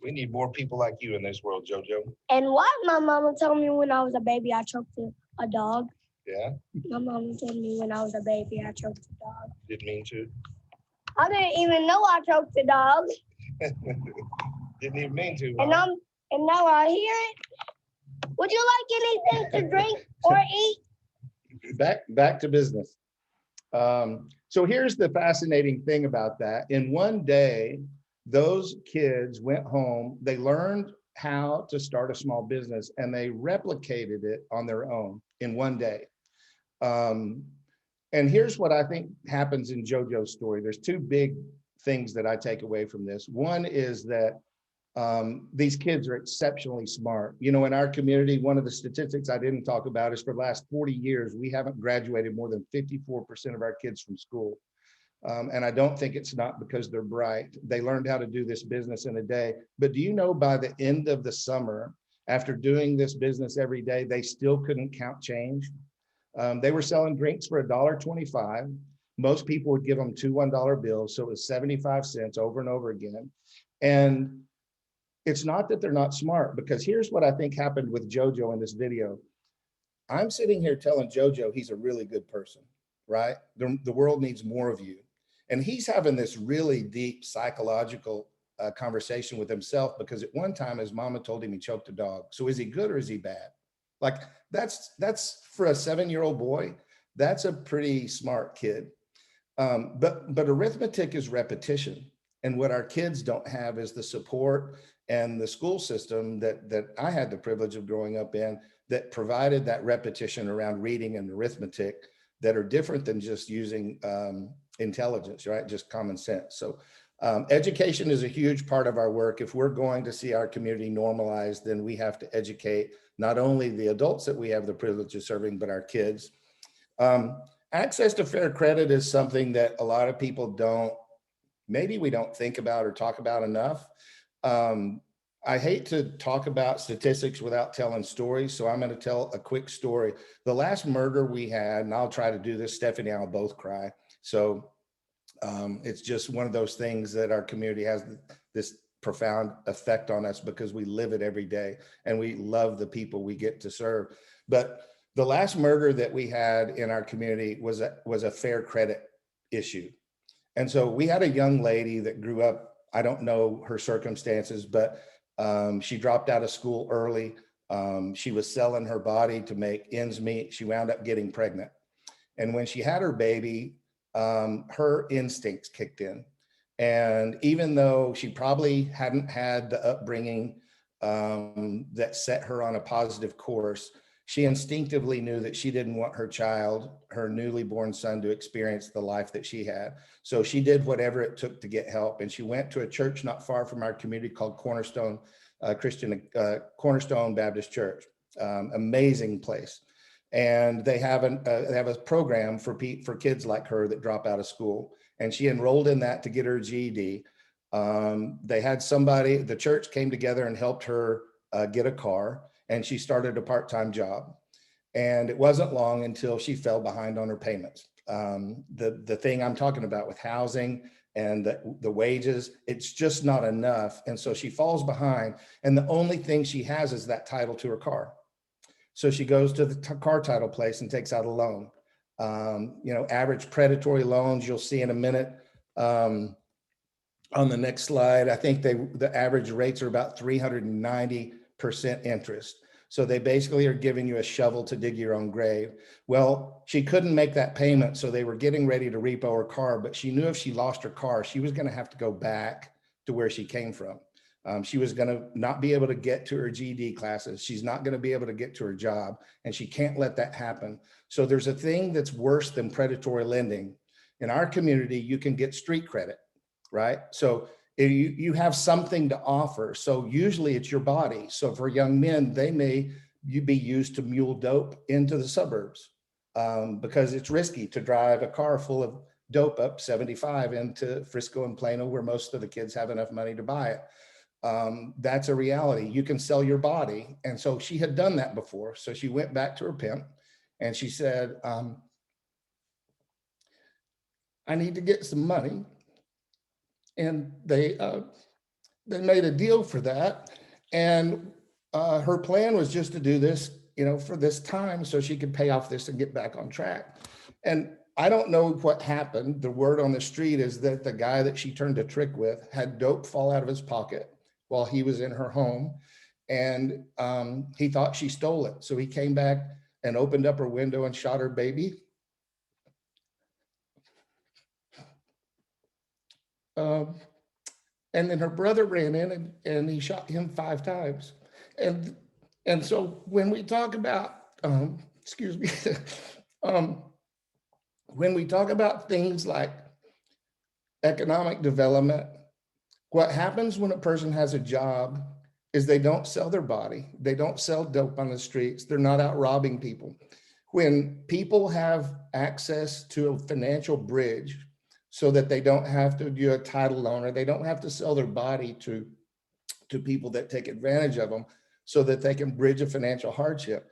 We need more people like you in this world, Jojo. And what my mama told me when I was a baby, I choked a dog. Yeah. My mama told me when I was a baby, I choked a dog. Didn't mean to. I didn't even know I choked a dog. Didn't even mean to. And now I hear it. Would you like anything to drink or eat? Back to business. So here's the fascinating thing about that. In one day, those kids went home, they learned how to start a small business and they replicated it on their own in one day. And here's what I think happens in JoJo's story. There's 2 big things that I take away from this. One is that these kids are exceptionally smart. You know, in our community, one of the statistics I didn't talk about is for the last 40 years, we haven't graduated more than 54% of our kids from school. And I don't think it's not because they're bright. They learned how to do this business in a day. But do you know by the end of the summer, after doing this business every day, they still couldn't count change? They were selling drinks for $1.25. Most people would give them 2 $1 bills. So it was 75 cents over and over again. And it's not that they're not smart, because here's what I think happened with JoJo in this video. I'm sitting here telling JoJo he's a really good person, right? The world needs more of you. And he's having this really deep psychological conversation with himself, because at one time his mama told him he choked a dog. So is he good or is he bad? Like that's for a 7-year-old boy, that's a pretty smart kid. But arithmetic is repetition. And what our kids don't have is the support and the school system that I had the privilege of growing up in, that provided that repetition around reading and arithmetic that are different than just using intelligence, right? Just common sense. So education is a huge part of our work. If we're going to see our community normalized, then we have to educate not only the adults that we have the privilege of serving, but our kids. Access to fair credit is something that a lot of people maybe we don't think about or talk about enough. I hate to talk about statistics without telling stories, so I'm going to tell a quick story. The last murder we had, and I'll try to do this, Stephanie and I will both cry. So it's just one of those things that our community has this profound effect on us because we live it every day and we love the people we get to serve. But the last murder that we had in our community was a fair credit issue. And so we had a young lady that grew up, I don't know her circumstances, but she dropped out of school early. She was selling her body to make ends meet. She wound up getting pregnant. And when she had her baby, her instincts kicked in. And even though she probably hadn't had the upbringing that set her on a positive course, she instinctively knew that she didn't want her child, her newly born son, to experience the life that she had. So she did whatever it took to get help. And she went to a church not far from our community called Cornerstone Baptist Church. Amazing place. And they have a program for kids like her that drop out of school. And she enrolled in that to get her GED. They had the church came together and helped her get a car. And she started a part-time job. And it wasn't long until she fell behind on her payments. The thing I'm talking about with housing and the wages, it's just not enough. And so she falls behind. And the only thing she has is that title to her car. So she goes to the car title place and takes out a loan. Average predatory loans, you'll see in a minute. On the next slide, I think the average rates are about 390% interest. So they basically are giving you a shovel to dig your own grave. Well, she couldn't make that payment, so they were getting ready to repo her car, but she knew if she lost her car, she was going to have to go back to where she came from. She was going to not be able to get to her GED classes. She's not going to be able to get to her job, and she can't let that happen. So there's a thing that's worse than predatory lending. In our community, you can get street credit, right? So you have something to offer. So usually it's your body. So for young men, they may be used to mule dope into the suburbs because it's risky to drive a car full of dope up 75 into Frisco and Plano, where most of the kids have enough money to buy it. That's a reality. You can sell your body. And so she had done that before. So she went back to her pimp and she said, I need to get some money. And they made a deal for that. And her plan was just to do this, for this time so she could pay off this and get back on track. And I don't know what happened. The word on the street is that the guy that she turned a trick with had dope fall out of his pocket while he was in her home. And he thought she stole it. So he came back and opened up her window and shot her baby. And then her brother ran in and he shot him 5 times. And so when we talk about, when we talk about things like economic development, what happens when a person has a job is they don't sell their body. They don't sell dope on the streets. They're not out robbing people. When people have access to a financial bridge so that they don't have to do a title loan or they don't have to sell their body to people that take advantage of them so that they can bridge a financial hardship.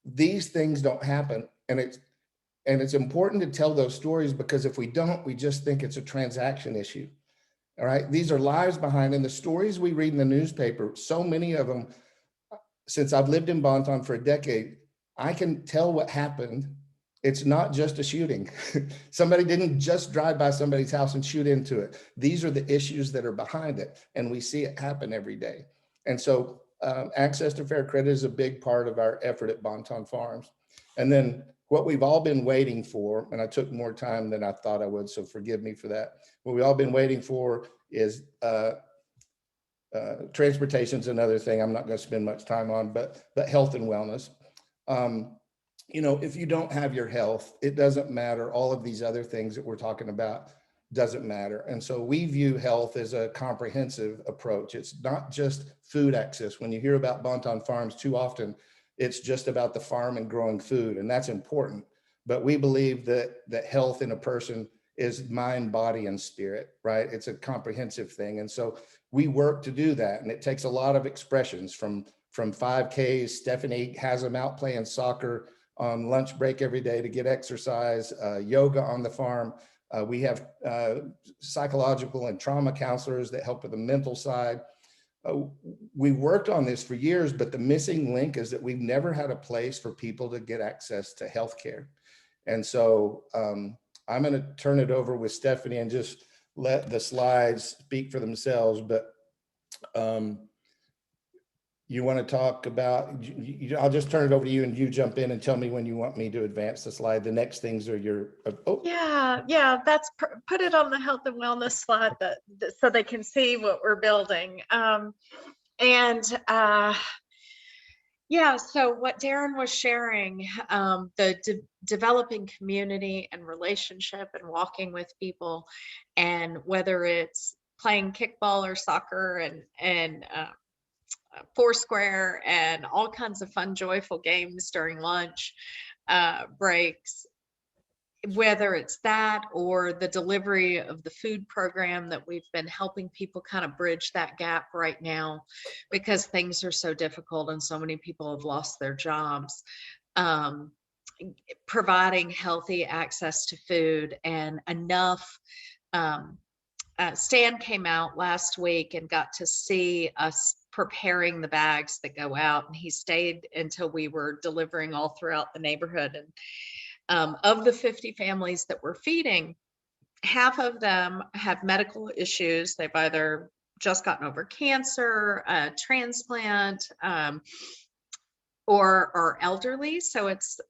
These things don't happen. And it's important to tell those stories because if we don't, we just think it's a transaction issue. All right. These are lives behind, and the stories we read in the newspaper, so many of them, since I've lived in Bonton for a decade, I can tell what happened. It's not just a shooting. Somebody didn't just drive by somebody's house and shoot into it. These are the issues that are behind it, and we see it happen every day. And so access to fair credit is a big part of our effort at Bonton Farms. And then what we've all been waiting for, and I took more time than I thought I would, so forgive me for that. What we've all been waiting for is transportation's another thing I'm not going to spend much time on, but health and wellness. You know, if you don't have your health, it doesn't matter. All of these other things that we're talking about doesn't matter. And so we view health as a comprehensive approach. It's not just food access. When you hear about Bonton Farms, too often it's just about the farm and growing food, and that's important. But we believe that health in a person is mind, body, and spirit, right? It's a comprehensive thing. And so we work to do that. And it takes a lot of expressions from 5Ks. Stephanie has them out playing soccer on lunch break every day to get exercise, yoga on the farm. We have psychological and trauma counselors that help with the mental side. We worked on this for years, but the missing link is that we've never had a place for people to get access to healthcare. And so I'm going to turn it over with Stephanie and just let the slides speak for themselves. But you want to talk about, I'll just turn it over to you and you jump in and tell me when you want me to advance the slide. The next things are your, Yeah, that's put it on the health and wellness slide so they can see what we're building. Yeah, so what Daron was sharing, the developing community and relationship and walking with people, and whether it's playing kickball or soccer and Foursquare and all kinds of fun, joyful games during lunch breaks, whether it's that or the delivery of the food program that we've been helping people kind of bridge that gap right now because things are so difficult and so many people have lost their jobs. Providing healthy access to food and enough. Stan came out last week and got to see us preparing the bags that go out, and he stayed until we were delivering all throughout the neighborhood. And of the 50 families that we're feeding, half of them have medical issues. They've either just gotten over cancer, transplant, or are elderly. So it's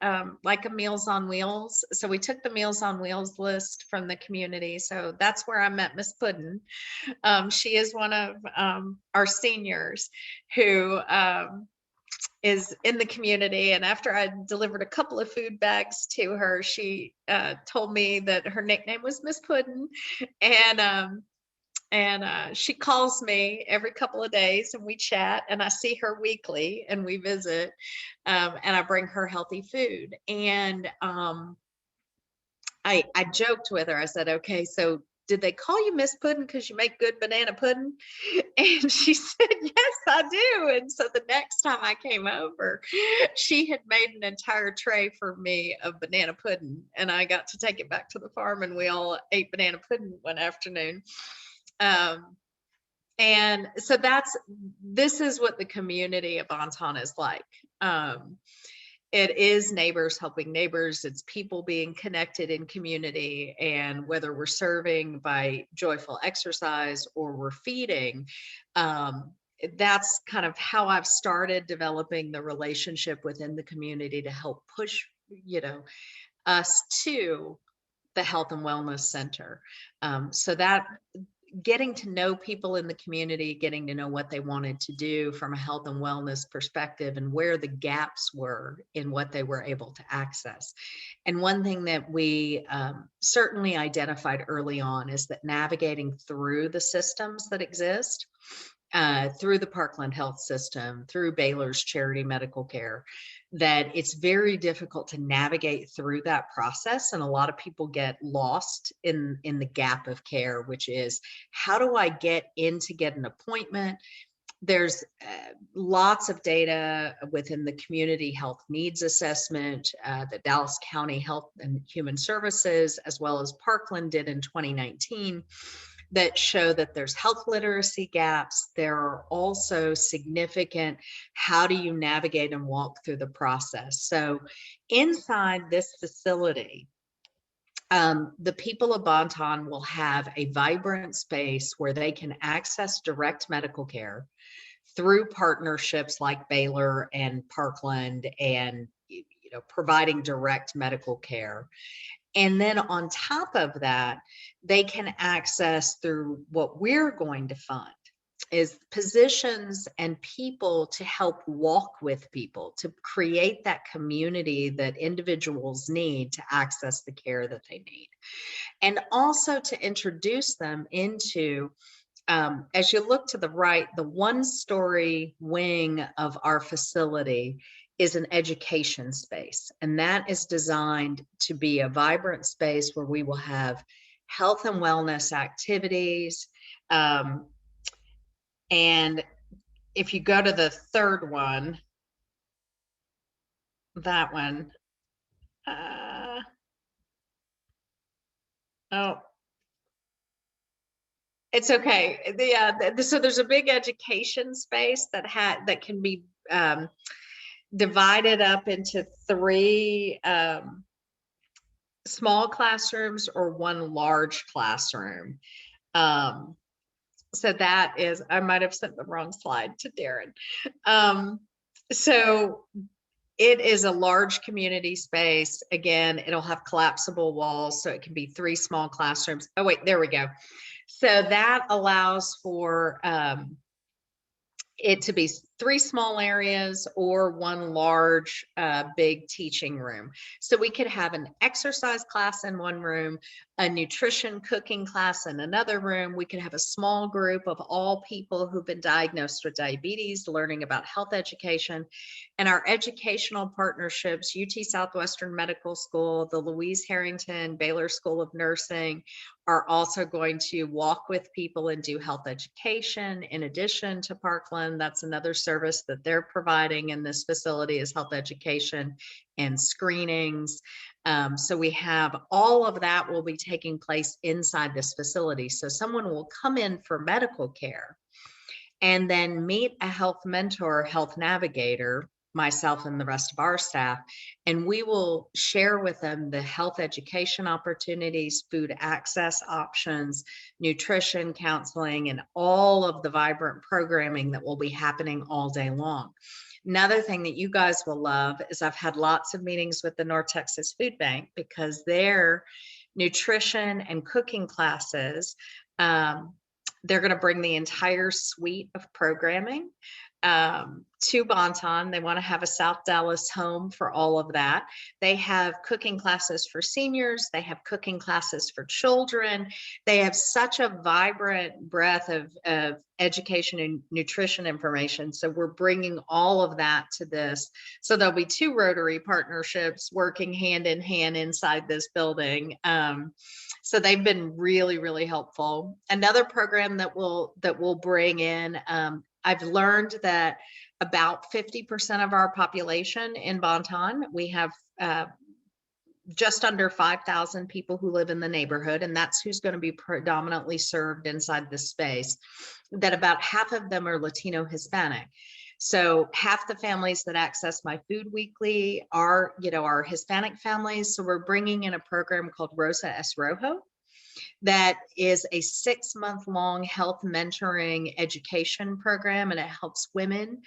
like a Meals on Wheels. So we took the Meals on Wheels list from the community. So that's where I met Miss Puddin. She is one of our seniors who is in the community. And after I delivered a couple of food bags to her, she told me that her nickname was Miss Puddin. And she calls me every couple of days and we chat, and I see her weekly and we visit, and I bring her healthy food. And I joked with her. I said, okay, so did they call you Miss Puddin because you make good banana pudding? And she said, yes, I do. And so the next time I came over, she had made an entire tray for me of banana pudding, and I got to take it back to the farm and we all ate banana pudding one afternoon. And so this is what the community of Bonton is like. It is neighbors helping neighbors. It's people being connected in community. And whether we're serving by joyful exercise or we're feeding, that's kind of how I've started developing the relationship within the community to help push, us to the Health and Wellness Center. So that getting to know people in the community, getting to know what they wanted to do from a health and wellness perspective and where the gaps were in what they were able to access. And one thing that we certainly identified early on is that navigating through the systems that exist, through the Parkland Health System, through Baylor's Charity Medical Care, that it's very difficult to navigate through that process. And a lot of people get lost in the gap of care, which is, how do I get in to get an appointment? There's lots of data within the community health needs assessment that Dallas County Health and Human Services, as well as Parkland, did in 2019. That show that there's health literacy gaps. There are also significant, how do you navigate and walk through the process? So inside this facility, the people of Bonton will have a vibrant space where they can access direct medical care through partnerships like Baylor and Parkland, and providing direct medical care. And then on top of that, they can access through what we're going to fund is positions and people to help walk with people, to create that community that individuals need to access the care that they need. And also to introduce them into, as you look to the right, the one-story wing of our facility is an education space. And that is designed to be a vibrant space where we will have health and wellness activities. And if you go to the third one, that one, oh, it's okay. So there's a big education space that can be divided up into 3 small classrooms or 1 large classroom. So that is, I might have sent the wrong slide to Daron. So it is a large community space. Again, it'll have collapsible walls, so it can be 3 small classrooms. Oh wait, there we go. So that allows for it to be 3 small areas or 1 large, big teaching room. So we could have an exercise class in 1 room, a nutrition cooking class in another room. We could have a small group of all people who've been diagnosed with diabetes, learning about health education. And our educational partnerships, UT Southwestern Medical School, the Louise Harrington Baylor School of Nursing, are also going to walk with people and do health education. In addition to Parkland, that's another service that they're providing in this facility, is health education and screenings. So we have all of that will be taking place inside this facility. So someone will come in for medical care and then meet a health mentor, health navigator, myself and the rest of our staff, and we will share with them the health education opportunities, food access options, nutrition counseling, and all of the vibrant programming that will be happening all day long. Another thing that you guys will love is I've had lots of meetings with the North Texas Food Bank, because their nutrition and cooking classes, they're going to bring the entire suite of programming to Bonton. They want to have a South Dallas home for all of that. They have cooking classes for seniors. They have cooking classes for children. They have such a vibrant breadth of education and nutrition information. So we're bringing all of that to this. So there'll be 2 Rotary partnerships working hand in hand inside this building. So they've been really, really helpful. Another program that we'll bring in, I've learned that about 50% of our population in Bonton, we have just under 5,000 people who live in the neighborhood, and that's who's going to be predominantly served inside this space, that about half of them are Latino Hispanic. So half the families that access my food weekly are, our Hispanic families. So we're bringing in a program called Rosa S. Rojo. That is a 6-month-long health mentoring education program, and it helps women.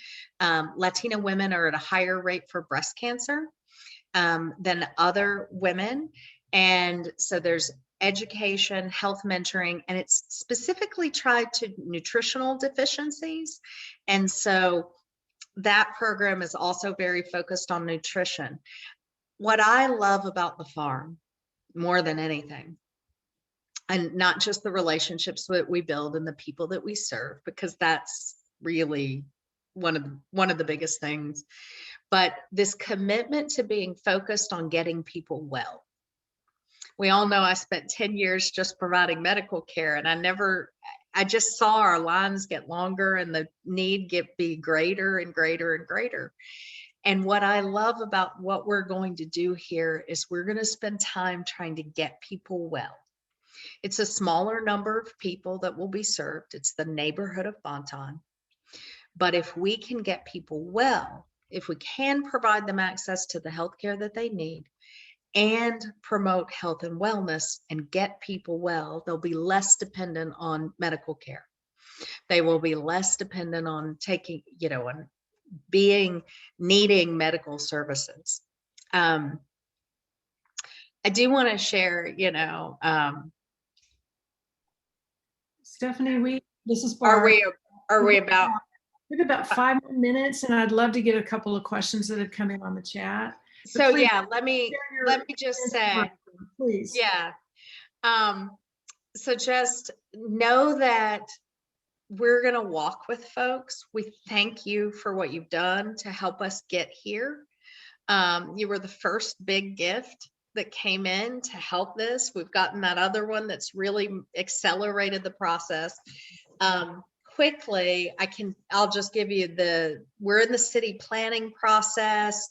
Latina women are at a higher rate for breast cancer than other women. And so there's education, health mentoring, and it's specifically tied to nutritional deficiencies. And so that program is also very focused on nutrition. What I love about the farm more than anything, and not just the relationships that we build and the people that we serve, because that's really one of the biggest things, but this commitment to being focused on getting people well. We all know I spent 10 years just providing medical care, and I just saw our lines get longer and the need be greater and greater and greater. And what I love about what we're going to do here is we're going to spend time trying to get people well. It's a smaller number of people that will be served. It's the neighborhood of Bonton. But if we can get people well, if we can provide them access to the healthcare that they need and promote health and wellness and get people well, they'll be less dependent on medical care. They will be less dependent on on needing medical services. I do want to share, Stephanie, this is Barb. Are we Are we about, We have about 5 more minutes, and I'd love to get a couple of questions that have come in on the chat. so please yeah, let me just say, Please. yeah. So just know that we're going to walk with folks. We thank you for what you've done to help us get here. You were the first big gift that came in to help this. We've gotten that other one that's really accelerated the process. Quickly, I'll just give you we're in the city planning process,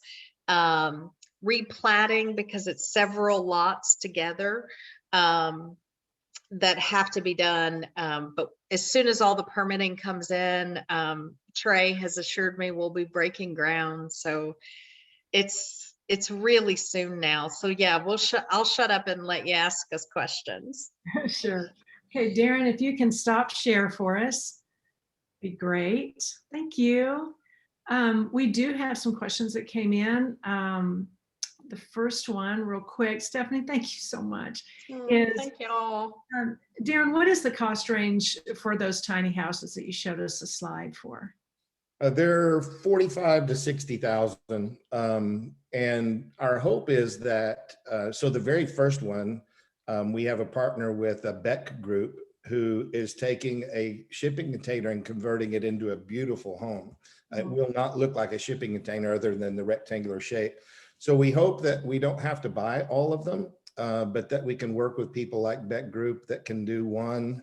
replatting because it's several lots together. That have to be done. But as soon as all the permitting comes in, Trey has assured me we'll be breaking ground. So it's really soon now. So yeah, I'll shut up and let you ask us questions. Sure. Okay, Daron, if you can stop share for us, be great. Thank you. We do have some questions that came in. The first one, real quick, Stephanie, thank you so much. Thank you all. Daron, what is the cost range for those tiny houses that you showed us a slide for? They're 45 to 60,000. And our hope is that, so the very first one, we have a partner with a Beck Group who is taking a shipping container and converting it into a beautiful home. It will not look like a shipping container other than the rectangular shape. So we hope that we don't have to buy all of them, but that we can work with people like Beck Group that can do one.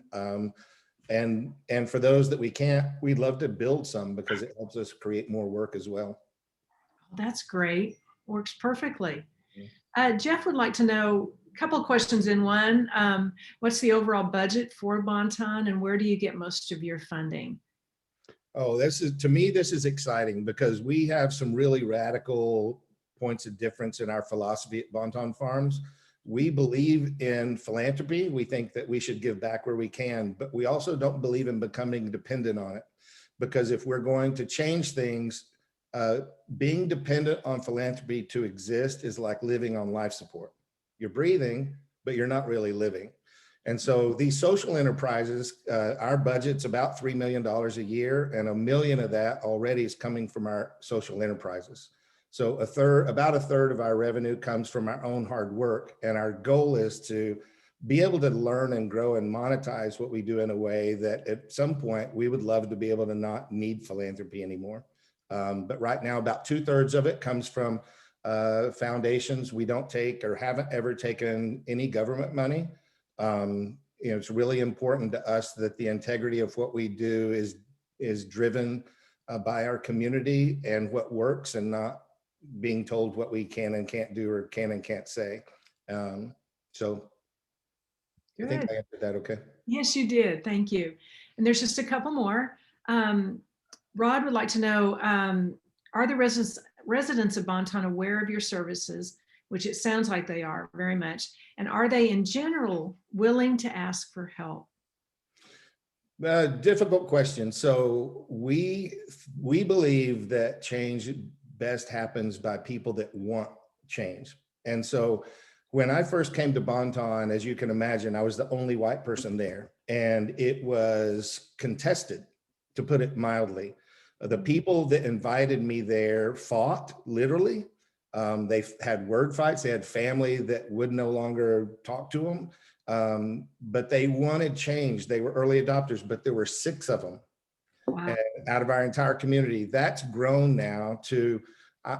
And for those that we can't, we'd love to build some because it helps us create more work as well. That's great. Works perfectly. Jeff would like to know a couple of questions in one. What's the overall budget for Bonton and where do you get most of your funding? Oh, to me, this is exciting because we have some really radical points of difference in our philosophy at Bonton Farms. We believe in philanthropy. We think that we should give back where we can, but we also don't believe in becoming dependent on it. Because if we're going to change things, being dependent on philanthropy to exist is like living on life support. You're breathing, but you're not really living. And so these social enterprises, our budget's about $3 million a year, and $1 million of that already is coming from our social enterprises. So about a third of our revenue comes from our own hard work. And our goal is to be able to learn and grow and monetize what we do in a way that at some point we would love to be able to not need philanthropy anymore. But right now, about 2/3 of it comes from foundations. We don't take or haven't ever taken any government money. It's really important to us that the integrity of what we do is driven by our community and what works, and not being told what we can and can't do or can and can't say. So Good. I think I answered that okay. Yes, you did. Thank you. And there's just a couple more. Rod would like to know, are the residents of Bonton aware of your services, which it sounds like they are very much, and are they in general willing to ask for help? Difficult question. So we believe that change best happens by people that want change. And so when I first came to Bonton, as you can imagine, I was the only white person there, and it was contested, to put it mildly. The people that invited me there fought, literally. They had word fights. They had family that would no longer talk to them, but they wanted change. They were early adopters, but there were 6 of them. Wow. Out of our entire community. That's grown now to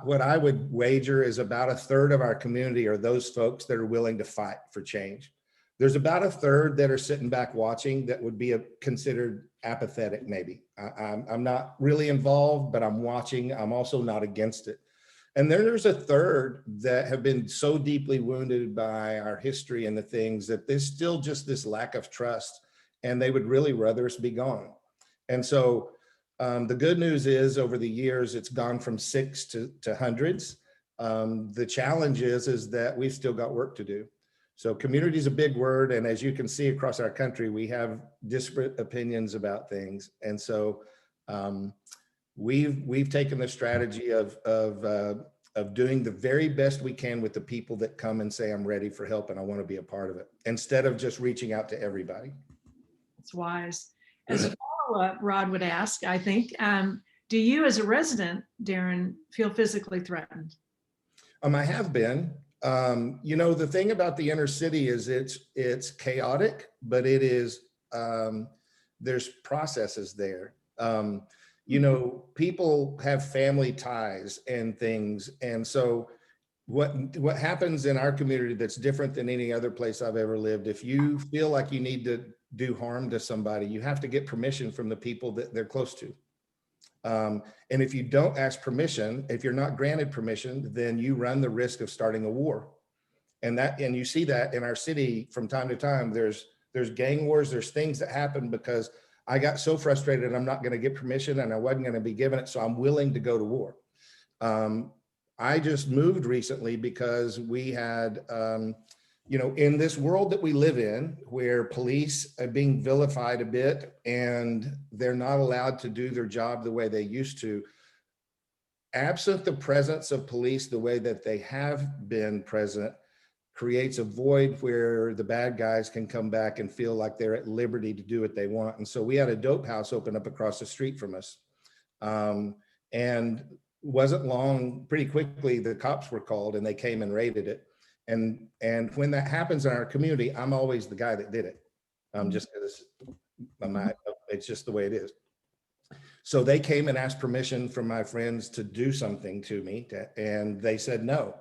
what I would wager is about 1/3 of our community are those folks that are willing to fight for change. There's about 1/3 that are sitting back watching that would be considered apathetic, maybe. I'm not really involved, but I'm watching. I'm also not against it. And then there's 1/3 that have been so deeply wounded by our history and the things that there's still just this lack of trust, and they would really rather us be gone. And so the good news is over the years, it's gone from 6 to hundreds. The challenge is that we've still got work to do. So community is a big word. And as you can see across our country, we have disparate opinions about things. And so we've taken the strategy of doing the very best we can with the people that come and say, I'm ready for help and I want to be a part of it, instead of just reaching out to everybody. That's wise. As a follow-up Rod would ask, I think, do you as a resident, Daron, feel physically threatened? I have been. You know, the thing about the inner city is it's chaotic, but it is, there's processes there. You know, people have family ties and things. And so what happens in our community that's different than any other place I've ever lived, if you feel like you need to do harm to somebody, you have to get permission from the people that they're close to. And if you don't ask permission, if you're not granted permission, then you run the risk of starting a war. And you see that in our city from time to time. There's gang wars, there's things that happen because I got so frustrated I'm not going to get permission and I wasn't going to be given it, so I'm willing to go to war. I just moved recently because we had, you know, in this world that we live in, where police are being vilified a bit and they're not allowed to do their job the way they used to, absent the presence of police the way that they have been present, creates a void where the bad guys can come back and feel like they're at liberty to do what they want. And so we had a dope house open up across the street from us. And wasn't long, pretty quickly, the cops were called and they came and raided it. And when that happens in our community, I'm always the guy that did it. Just because it's just the way it is. So they came and asked permission from my friends to do something to me, and they said no.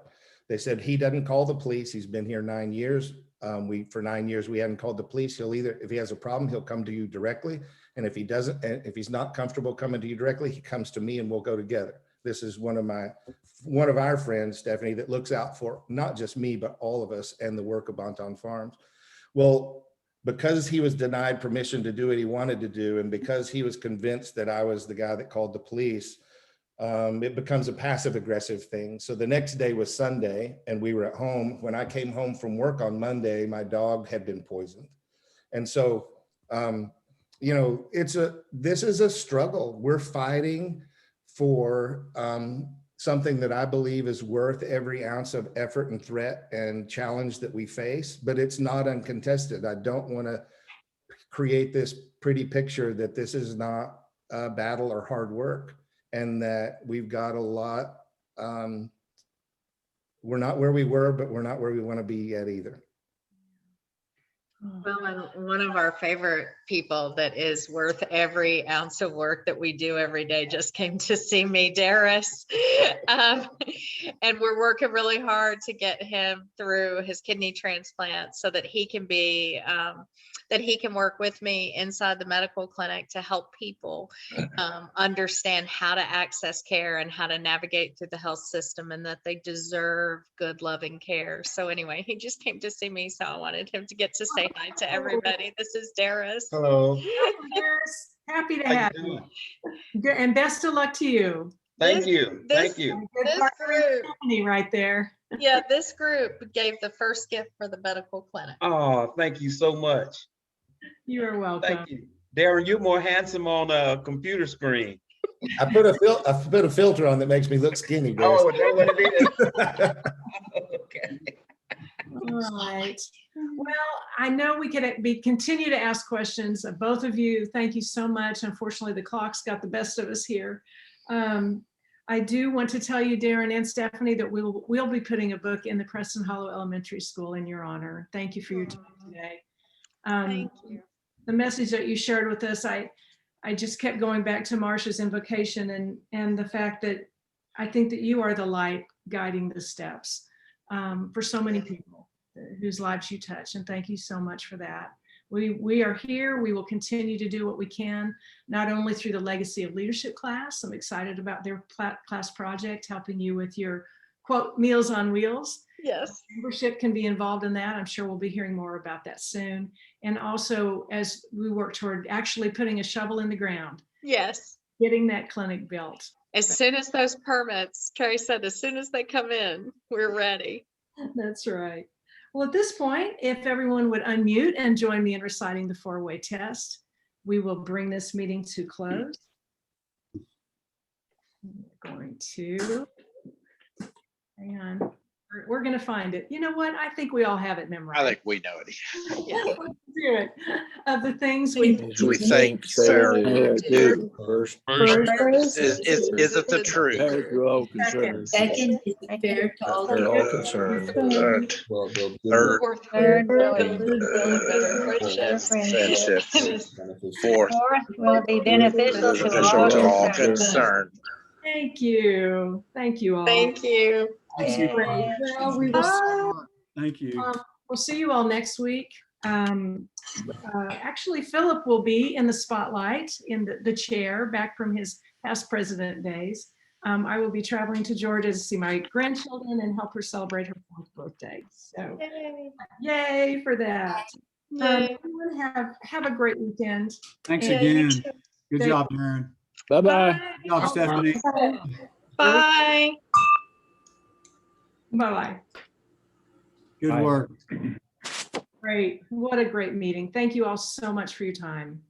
They said, he doesn't call the police. He's been here 9 years. For 9 years, we hadn't called the police. He'll either, if he has a problem, he'll come to you directly. And if he doesn't, and if he's not comfortable coming to you directly, he comes to me and we'll go together. This is one of our friends, Stephanie, that looks out for not just me, but all of us and the work of Bonton Farms. Well, because he was denied permission to do what he wanted to do, and because he was convinced that I was the guy that called the police, it becomes a passive aggressive thing. So the next day was Sunday and we were at home. When I came home from work on Monday, my dog had been poisoned. And so, you know, this is a struggle. We're fighting for something that I believe is worth every ounce of effort and threat and challenge that we face, but it's not uncontested. I don't want to create this pretty picture that this is not a battle or hard work, and that we've got a lot. We're not where we were, but we're not where we want to be yet either. Well, and one of our favorite people that is worth every ounce of work that we do every day just came to see me, Darius. And we're working really hard to get him through his kidney transplant so that he can be, that he can work with me inside the medical clinic to help people understand how to access care and how to navigate through the health system, and that they deserve good, loving care. So anyway, he just came to see me, so I wanted him to get to say hi to everybody. This is Darius. Hello. Darius, happy to How have you you. doing? Good, and best of luck to you. Thank you. Thank you. Good This partner in group, company right there. yeah, this group gave the first gift for the medical clinic. Oh, thank you so much. You are welcome. Thank you. Darren, you're more handsome on a computer screen. I put a filter on that makes me look skinny, Darius. Oh, is that what it is? Okay. All right. Well, I know we could continue to ask questions. Both of you, thank you so much. Unfortunately, the clock's got the best of us here. I do want to tell you, Daron and Stephanie, that we'll be putting a book in the Preston Hollow Elementary School in your honor. Thank you for your time today. Thank you. The message that you shared with us, I just kept going back to Marsha's invocation and the fact that I think that you are the light guiding the steps for so many people whose lives you touch. And thank you so much for that. We are here. We will continue to do what we can, not only through the Legacy of Leadership class. I'm excited about their class project, helping you with your, quote, Meals on Wheels. Yes. Membership can be involved in that. I'm sure we'll be hearing more about that soon. And also, as we work toward actually putting a shovel in the ground. Yes. Getting that clinic built. As soon as those permits, Terry said, as soon as they come in, we're ready. That's right. Well, at this point, if everyone would unmute and join me in reciting the four-way test, we will bring this meeting to close. We're going to, hang on, we're going to find it. You know what? I think we all have it memorized. I think we know it. Yeah. Spirit of the things we We think, Sarah, do. First, Is it the truth? fair to all concerned. Second, is it fair to all They're all concerned? concerned. Will build Third, Or third, will and build better friendships. friendships. beneficial. Fourth, will be beneficial to beneficial all to all concerned. concerned. Thank you. Thank you all. Thank you. Great. Well, we will. Thank you. We'll see you all next week. Actually, Philip will be in the spotlight in the chair back from his past president days. I will be traveling to Georgia to see my grandchildren and help her celebrate her 4th birthday. So yay for that. Everyone have a great weekend. Thanks And- again. Good Thank- job, Darren. Bye-bye. Good job, Stephanie. Bye. Bye-bye. Good Bye. work. Great. What a great meeting. Thank you all so much for your time.